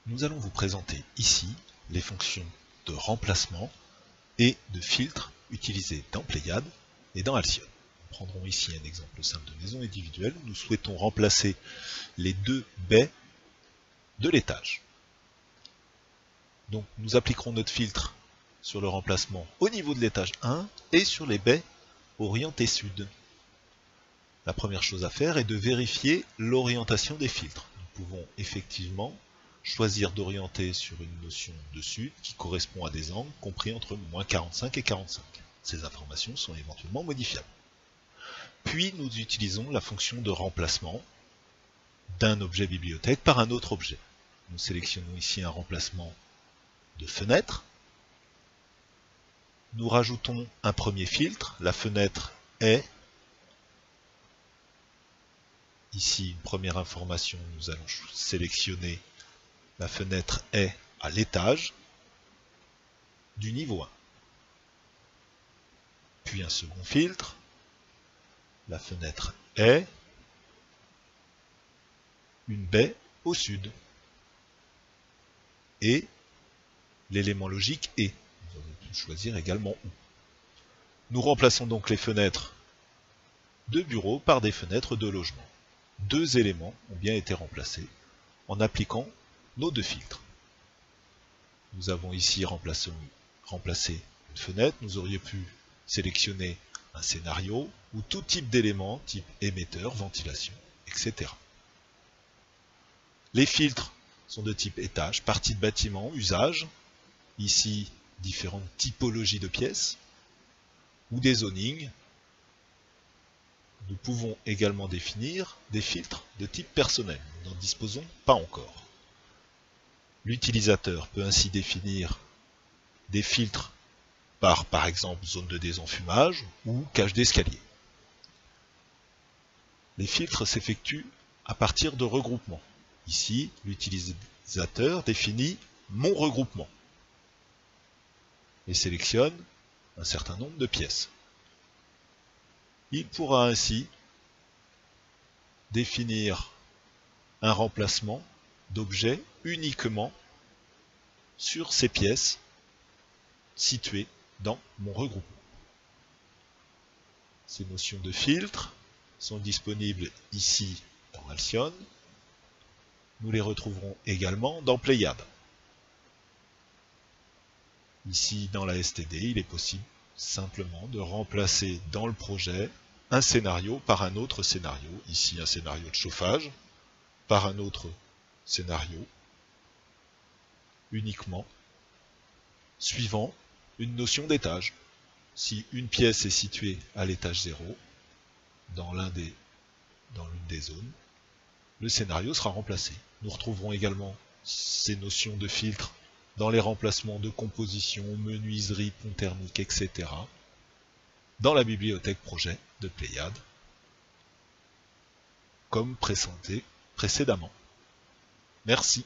Nous allons vous présenter ici les fonctions de remplacement et de filtre utilisées dans Pléiade et dans Alcyone. Nous prendrons ici un exemple simple de maison individuelle. Nous souhaitons remplacer les deux baies de l'étage. Donc nous appliquerons notre filtre sur le remplacement au niveau de l'étage 1 et sur les baies orientées sud. La première chose à faire est de vérifier l'orientation des filtres. Nous pouvons effectivement choisir d'orienter sur une notion de sud qui correspond à des angles compris entre -45 et 45. Ces informations sont éventuellement modifiables. Puis nous utilisons la fonction de remplacement d'un objet bibliothèque par un autre objet. Nous sélectionnons ici un remplacement de fenêtre. Nous rajoutons un premier filtre, la fenêtre est. Ici, une première information, nous allons sélectionner la fenêtre est à l'étage du niveau 1. Puis un second filtre, la fenêtre est une baie au sud. Et l'élément logique est. Nous allons pu choisir également où. Nous remplaçons donc les fenêtres de bureau par des fenêtres de logement. Deux éléments ont bien été remplacés en appliquant nos deux filtres. Nous avons ici remplacé une fenêtre. Nous aurions pu sélectionner un scénario ou tout type d'éléments, type émetteur, ventilation, etc. Les filtres sont de type étage, partie de bâtiment, usage. Ici, différentes typologies de pièces ou des zonings. Nous pouvons également définir des filtres de type personnel. Nous n'en disposons pas encore. L'utilisateur peut ainsi définir des filtres par exemple, zone de désenfumage ou cage d'escalier. Les filtres s'effectuent à partir de regroupements. Ici, l'utilisateur définit mon regroupement et sélectionne un certain nombre de pièces. Il pourra ainsi définir un remplacement d'objets uniquement sur ces pièces situées dans mon regroupement. Ces notions de filtre sont disponibles ici dans Alcyone. Nous les retrouverons également dans Pléiade. Ici, dans la STD, il est possible simplement de remplacer dans le projet un scénario par un autre scénario. Ici, un scénario de chauffage par un autre scénario uniquement suivant une notion d'étage. Si une pièce est située à l'étage 0 dans l'une des zones, le scénario sera remplacé. Nous retrouverons également ces notions de filtre dans les remplacements de composition, menuiserie, pont thermique, etc. dans la bibliothèque projet de Pléiade, comme présenté précédemment. Merci.